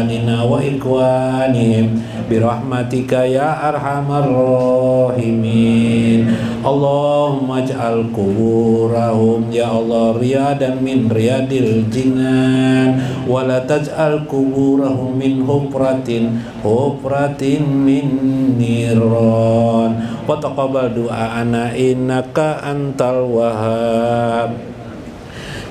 ikhwanina wa ikhwanihim birahmatika ya arhamar rahimin. Allahumma ij'al kuburahum ya Allah riyadan min riyadil jinan wa la taj'al kuburahum min hufratin min niran wa taqabbal du'ana innaka antal wahhab.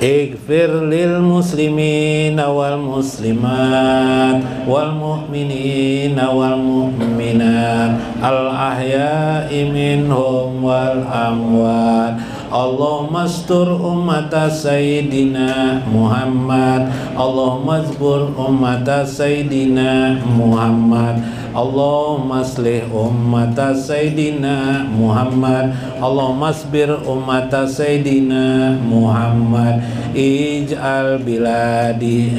Ighfir lil muslimina wal muslimat wal mu'minina wal mu'minat al ahya'i minhum wal amwat. Allahumma astur ummata sayyidina Muhammad, Allahumma asbur ummata sayyidina Muhammad, Allahumma aslih ummata sayyidina Muhammad, Allahumma asbir ummata sayyidina Muhammad. Ij'al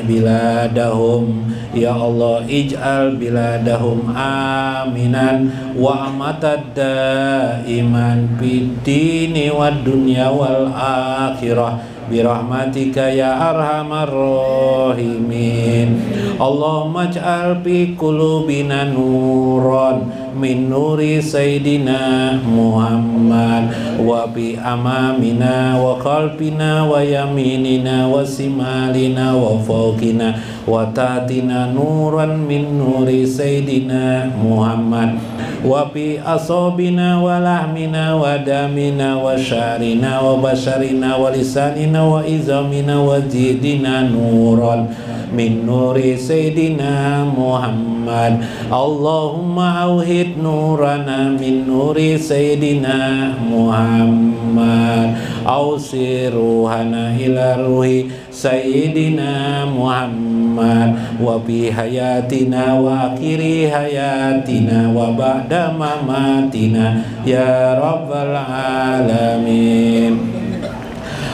biladahum ya Allah, ij'al biladahum aminan wa amatad daiman fid dini wad dunya wal akhirah birahmatika ya arhamar rahimin. Allahumma ij'al fi qulubina nuran min nuri sayyidina Muhammad wa bi amamina wa khalfina wa yaminina wa simalina wa fawqina wa tatina nuran min nuri sayyidina Muhammad wa bi asobina wa lahmina wa damina wa syarina wa basharina wa lisanina wa izamina wa jidina nuran min nuri sayyidina Muhammad. Allahumma auhid nurana min nuri sayyidina Muhammad, ausiruhana ila ruhi sayyidina Muhammad wa bi hayatina wa akhiri hayatina wa ba'da mamatina ya rabbal alamin.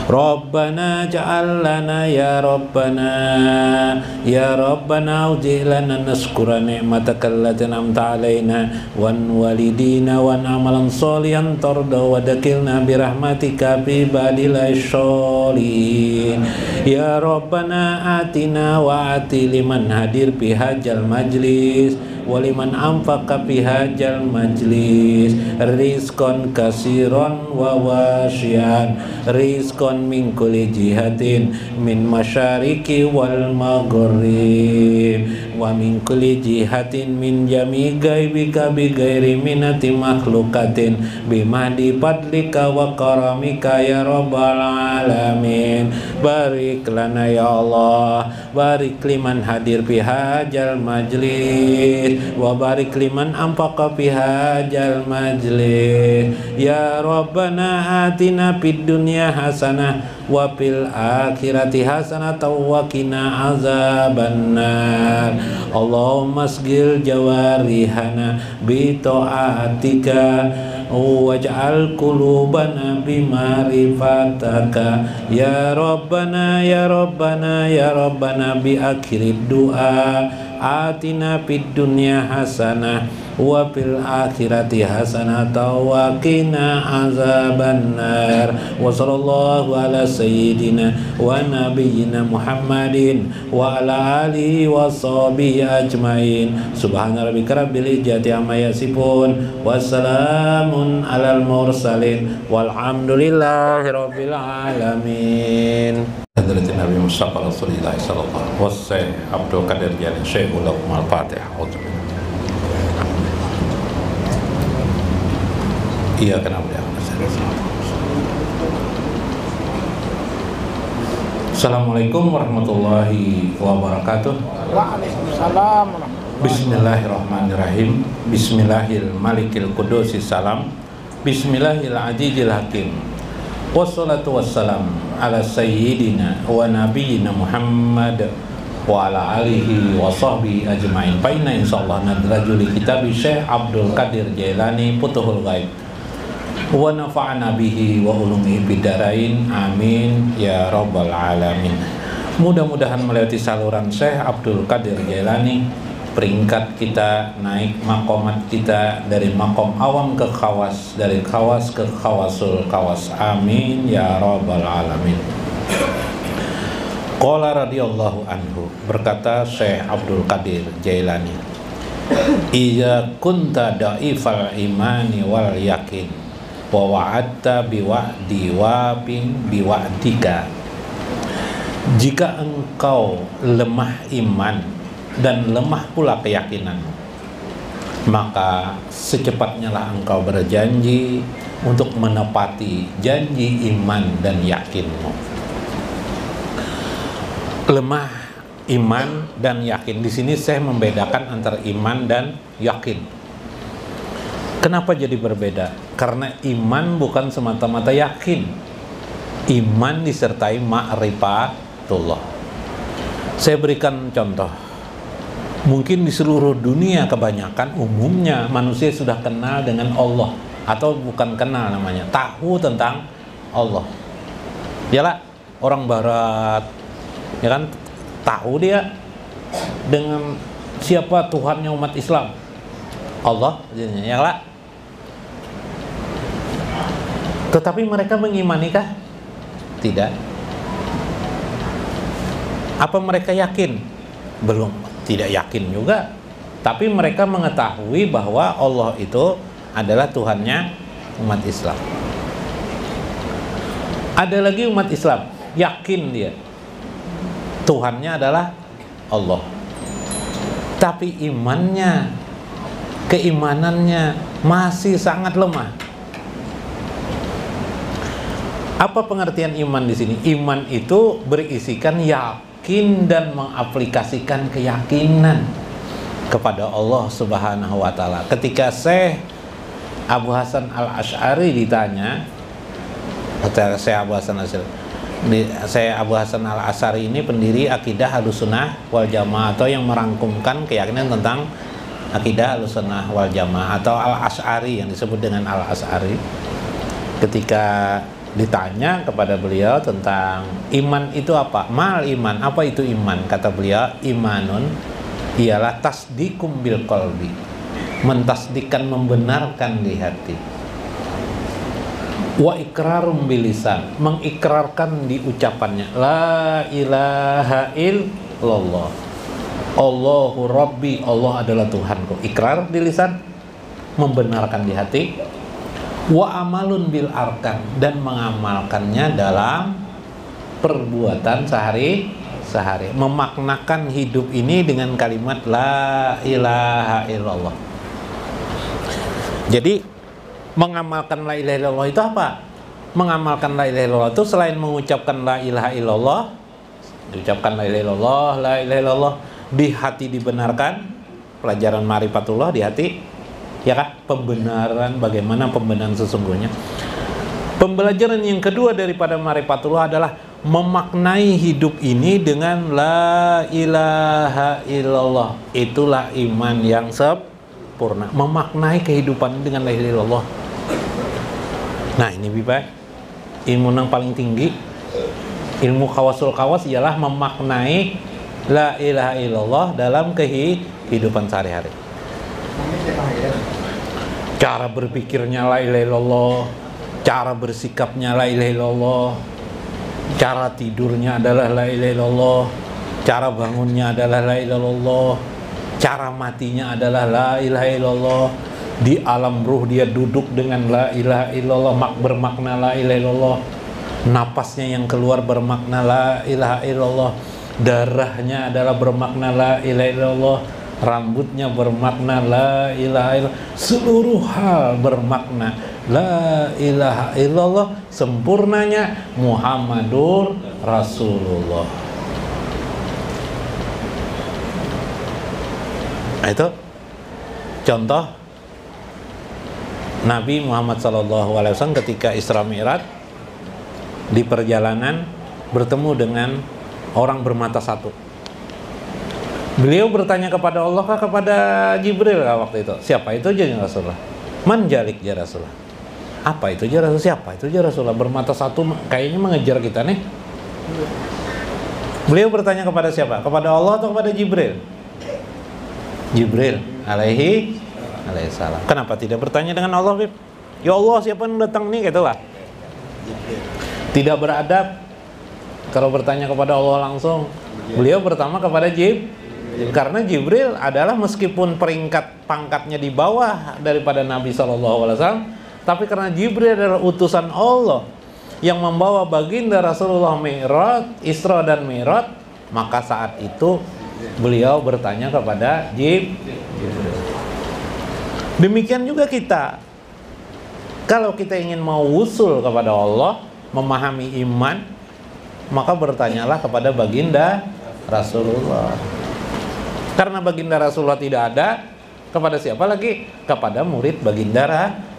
Rabbana ja'al lana ya Rabbana uji' lana naskura ni'mataka allati an'amta alaina wan walidina wan amalan sholihan tarda wa dakilna birahmatika fi ibadil sholihin. Ya Rabbana atina wa ati liman hadir fi hajjal majlis waliman anfaqa fi hajjal majlis rizqan kasiran wa wasyan, rizqan min kulli jihatin min masyariki wal maghrib wa min kulli jihatin min jami gaibika bi ghairi minati makhlukatin bimahdi fadlika wa karamika ya rabbal alamin. Barik lana ya Allah, barik liman hadir fi hajjal majlis wa barik liman anfaqa fi hajjal majlis. Ya Rabbana atina fid dunya hasanah wa fil akhirati hasanah wa qina azabannar. Allahumma asgil jawarihana bi ta'atika waj'al qulubana bi ma'rifataka ya Rabbana ya Rabbana ya Rabbana bi akhirid du'a atina fid dunya hasanah wa fil akhirati hasanah wa qina azabannar. Wa sallallahu ala sayyidina wa nabiyyina Muhammadin wa ala alihi wa sahbihi ajmain. Subhana rabbika rabbil izzati amma yasifun wa salamun alal mursalin walhamdulillahi rabbil alamin. Hadratin Nabi Mustafa Rasulullah sallallahu alaihi wasallam. Abdul Qadir Jalil Syekhul Al-Fatihah. Iya kenapa ya? Assalamualaikum warahmatullahi wabarakatuh. Waalaikumsalam. Bismillahirrahmanirrahim. Bismillahil malikil qudusis salam. Bismillahil azizil hakim. Wassalatu wassalam ala sayyidina wa nabiyyina Muhammad wa ala alihi wa sahbihi ajma'in. Paina insyaallah nadraju li kitab Syekh Abdul Qadir Jailani Futuhul Ghaib. Wa nafa'ana bihi wa ulumihi bidarain amin ya rabbal alamin. Mudah-mudahan melewati saluran Syekh Abdul Qadir Jailani peringkat kita naik, makomat kita dari makom awam ke khawas, dari khawas ke khawasul khawas, amin ya rabbal alamin. Qala radhiyallahu anhu, berkata Syekh Abdul Qadir Jailani, "Idza kunta da'ifal imani wal yakin wa wa'adta biwa'di wa biwa'dika." Jika engkau lemah iman dan lemah pula keyakinan, maka secepatnya lah engkau berjanji untuk menepati janji iman dan yakinmu. Lemah iman dan yakin. Di sini saya membedakan antara iman dan yakin. Kenapa jadi berbeda? Karena iman bukan semata-mata yakin. Iman disertai ma'rifatullah. Saya berikan contoh. Mungkin di seluruh dunia kebanyakan umumnya manusia sudah kenal dengan Allah, atau bukan kenal namanya, tahu tentang Allah. Yalah, orang barat ya kan tahu dia dengan siapa Tuhannya umat Islam, Allah, ya lah. Tetapi mereka mengimanikah? Tidak. Apa mereka yakin? Belum, tidak yakin juga. Tapi mereka mengetahui bahwa Allah itu adalah Tuhannya umat Islam. Ada lagi umat Islam yakin dia Tuhannya adalah Allah, tapi imannya, keimanannya masih sangat lemah. Apa pengertian iman di sini? Iman itu berisikan yakin dan mengaplikasikan keyakinan kepada Allah Subhanahu wa taala. Ketika Syekh Abu Hasan Al-Asy'ari ditanya, Saya Abu Hasan Al-Asy'ari ini pendiri akidah Ahlussunnah wal Jamaah, atau yang merangkumkan keyakinan tentang akidah Ahlussunnah wal Jamaah, atau Al-Asy'ari yang disebut dengan Al-Asy'ari. Ketika ditanya kepada beliau tentang iman itu apa? Mal iman, apa itu iman? Kata beliau, imanun ialah tasdiqum bil qalbi, mentasdikkan, membenarkan di hati. Wa ikrarum bilisan, mengikrarkan di ucapannya, la ilaha illallah, Allahu Rabbi, Allah adalah Tuhanku. Ikrar di lisan, membenarkan di hati. Wa amalun bil arkan, dan mengamalkannya dalam perbuatan sehari-hari, memaknakan hidup ini dengan kalimat la ilaha illallah. Jadi mengamalkan la ilaha illallah itu apa? Mengamalkan la ilaha illallah itu selain mengucapkan la ilaha illallah, diucapkan la ilaha illallah, la ilaha illallah, di hati dibenarkan, pelajaran ma'rifatullah di hati, ya kan? Pembenaran, bagaimana pembenaran sesungguhnya. Pembelajaran yang kedua daripada ma'rifatullah adalah memaknai hidup ini dengan la ilaha illallah. Itulah iman yang sempurna, memaknai kehidupan dengan la ilaha illallah. Nah ini Bipa, ilmu yang paling tinggi, ilmu kawasul kawas, ialah memaknai la ilaha illallah dalam kehidupan sehari-hari. Cara berpikirnya la ilaha illallah, cara bersikapnya la ilaha illallah, cara tidurnya adalah la ilaha illallah, cara bangunnya adalah la ilaha illallah, cara matinya adalah la ilaha illallah. Di alam ruh dia duduk dengan la ilaha illallah, bermakna la ilaha illallah. Napasnya yang keluar bermakna la ilaha illallah. Darahnya adalah bermakna la ilaha illallah. Rambutnya bermakna la ilaha illallah. Seluruh hal bermakna la ilaha illallah. Sempurnanya Muhammadur Rasulullah. Itu contoh Nabi Muhammad SAW ketika Isra Mi'raj di perjalanan bertemu dengan orang bermata satu. Beliau bertanya kepada Allah kah, kepada Jibril kah waktu itu? Siapa itu ya Rasulullah? Man jalik ya Rasulullah? Apa itu ya Rasulullah? Siapa itu ya Rasulullah? Bermata satu kayaknya mengejar kita nih. Beliau bertanya kepada siapa? Kepada Allah atau kepada Jibril? Jibril alaihi salam. Kenapa tidak bertanya dengan Allah, Bib? Ya Allah, siapa yang datang nih, gitu lah. Tidak beradab, Kalau bertanya kepada Allah langsung, beliau pertama kepada karena Jibril adalah meskipun peringkat pangkatnya di bawah daripada Nabi SAW, tapi karena Jibril adalah utusan Allah yang membawa baginda Rasulullah Mi'raj, Isra dan Mi'raj, maka saat itu beliau bertanya kepada Jibril. Demikian juga kita, kalau kita ingin mau wusul kepada Allah, memahami iman, maka bertanyalah kepada baginda Rasulullah. Karena baginda Rasulullah tidak ada, kepada siapa lagi? Kepada murid baginda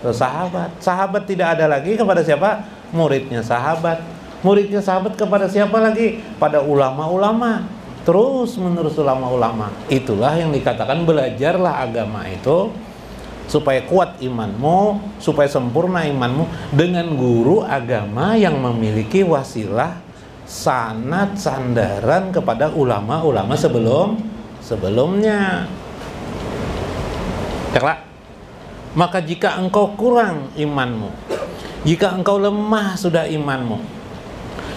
sahabat. Sahabat tidak ada lagi, kepada siapa? Muridnya sahabat. Muridnya sahabat kepada siapa lagi? Pada ulama-ulama. Terus menerus ulama-ulama. Itulah yang dikatakan belajarlah agama itu supaya kuat imanmu, supaya sempurna imanmu dengan guru agama yang memiliki wasilah sanad sandaran kepada ulama-ulama sebelumnya. Caklah. Maka jika engkau kurang imanmu, jika engkau lemah sudah imanmu,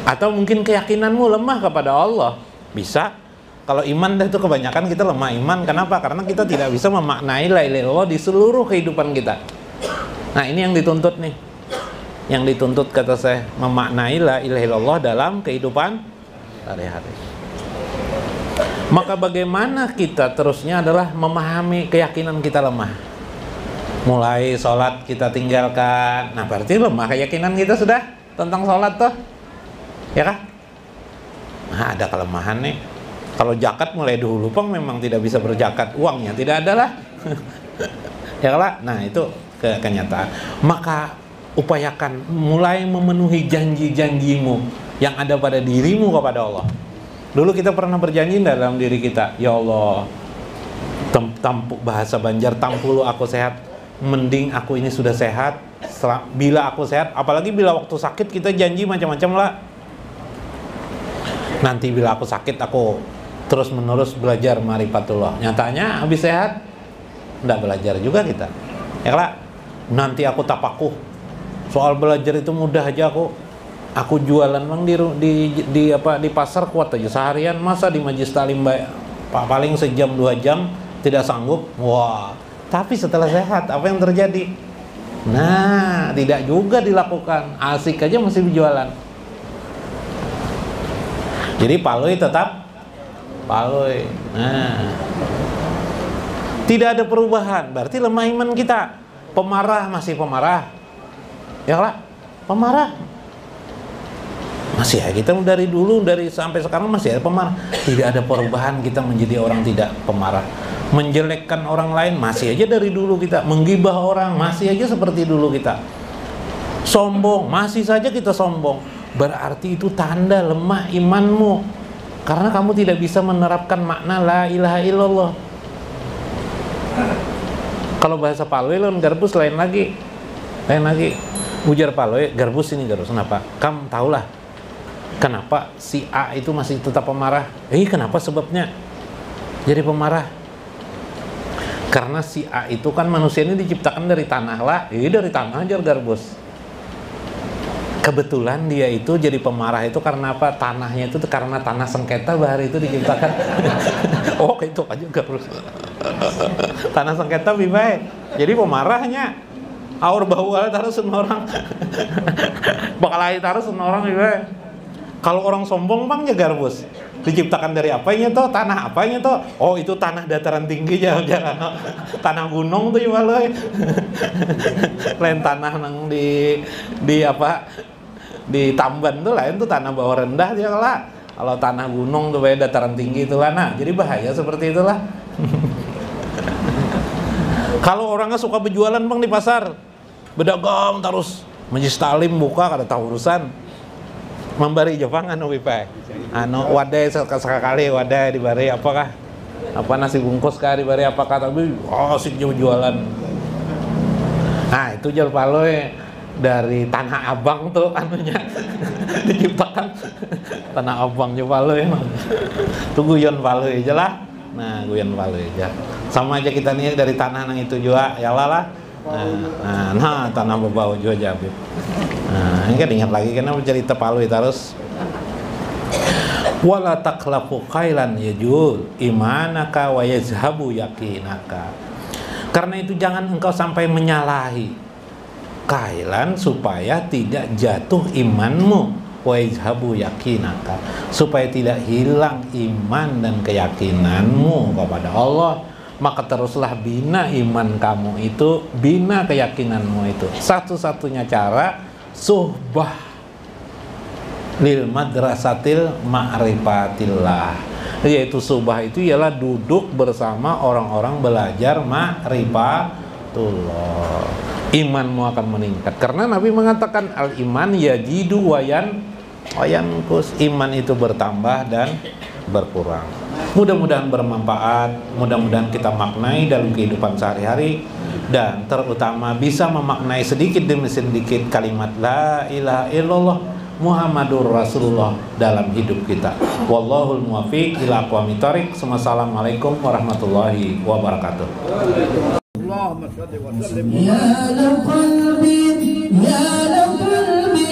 atau mungkin keyakinanmu lemah kepada Allah, bisa. Kalau iman itu kebanyakan kita lemah iman. Kenapa? Karena kita tidak bisa memaknai la ilaha illallah di seluruh kehidupan kita. Nah, ini yang dituntut nih. Yang dituntut kata saya, memaknai la ilaha illallah dalam kehidupan sehari-hari. Maka bagaimana kita terusnya adalah memahami keyakinan kita lemah. Mulai sholat kita tinggalkan, nah berarti lemah keyakinan kita sudah tentang sholat tuh, ya kah? Nah, ada kelemahan nih. Kalau zakat mulai dulu pang memang tidak bisa berzakat, uangnya tidak ada lah. Ya lah, nah itu kenyataan. Maka upayakan mulai memenuhi janji-janjimu yang ada pada dirimu kepada Allah. Dulu kita pernah berjanji dalam diri kita, ya Allah, tampuk bahasa Banjar, tampulu aku sehat, mending aku ini sudah sehat, bila aku sehat, apalagi bila waktu sakit kita janji macam-macam lah. Nanti bila aku sakit aku terus menerus belajar ma'rifatullah. Nyatanya habis sehat enggak belajar juga kita. Ya lah, nanti aku tapakuh. Soal belajar itu mudah aja aku jualan bang di pasar kuat aja seharian, masa di majlis talim paling sejam 2 jam tidak sanggup. Wah, tapi setelah sehat apa yang terjadi? Nah, tidak juga dilakukan, asik aja masih berjualan. Jadi paloi tetap paloi. Nah, tidak ada perubahan, berarti lemah iman kita. Pemarah masih pemarah. Ya lah, pemarah masih ya, kita dari dulu, dari sampai sekarang masih ada pemarah. Tidak ada perubahan kita menjadi orang tidak pemarah. Menjelekkan orang lain masih aja dari dulu kita. Menggibah orang masih aja seperti dulu kita. Sombong masih saja kita sombong. Berarti itu tanda lemah imanmu, karena kamu tidak bisa menerapkan makna la ilaha illallah. Kalau bahasa Paloi lawan garbus lain lagi. Ujar Paloi, garbus ini garbus. Kenapa? Kamu tahulah kenapa si A itu masih tetap pemarah? Kenapa sebabnya jadi pemarah? Karena si A itu kan manusia ini diciptakan dari tanah lah. Dari tanah aja garbus. Kebetulan dia itu jadi pemarah itu karena apa? Tanahnya itu karena tanah sengketa bahari itu diciptakan. Oh, itu aja garbus. Tanah sengketa bibae. Jadi pemarahnya aur bawal taruh orang. Bakal taruh orang bibae. Kalau orang sombong bang ya garbus. Diciptakan dari apanya toh? Tanah apanya toh? Oh, itu tanah dataran tinggi jalan-jalan. Tanah gunung tuh ya loh. Lain tanah nang di apa? Di Tamban tuh lain tuh tanah bawah rendah dia lah. Kalau tanah gunung tuh dataran tinggi itu lah. Nah, jadi bahaya seperti itulah. Kalau orangnya suka berjualan bang di pasar, berdagang terus, majlis talim buka kada tahu urusan. Memberi Jepang anu wipai. Anu wadai sekali wadai dibari apakah? Apa nasi bungkus kah dibari apakah, tapi asik jualan. Nah, itu jual paloi dari Tanah Abang tuh anunya diciptakan Tanah Abang jual paloi. Itu guyon paloi aja lah. Nah, guyon paloi aja. Sama aja kita nih dari tanah nang itu juga ya lah. Nah, tanah berbau juga Jabib. Nah, ini kan ingat lagi karena cerita paloi terus. Wala takhlafu khailan yajul imanaka wa yazhabu yakinaka. Karena itu jangan engkau sampai menyalahi khailan supaya tidak jatuh imanmu, wa yazhabu yakinaka, supaya tidak hilang iman dan keyakinanmu kepada Allah. Maka teruslah bina iman kamu itu, bina keyakinanmu itu. Satu-satunya cara suhbah lil madrasatil ma'rifatillah, yaitu suhbah itu ialah duduk bersama orang-orang belajar ma'rifatullah. Imanmu akan meningkat karena Nabi mengatakan al iman yajidu wayankus, iman itu bertambah dan berkurang. Mudah-mudahan bermanfaat, mudah-mudahan kita maknai dalam kehidupan sehari-hari, dan terutama bisa memaknai sedikit demi sedikit kalimat la ilaha illallah Muhammadur Rasulullah dalam hidup kita. Wallahul muwaffiq ila aqwamit thoriq. Wassalamualaikum warahmatullahi wabarakatuh. Allahumma shalli wa sallim. Ya qalbi, ya qalbi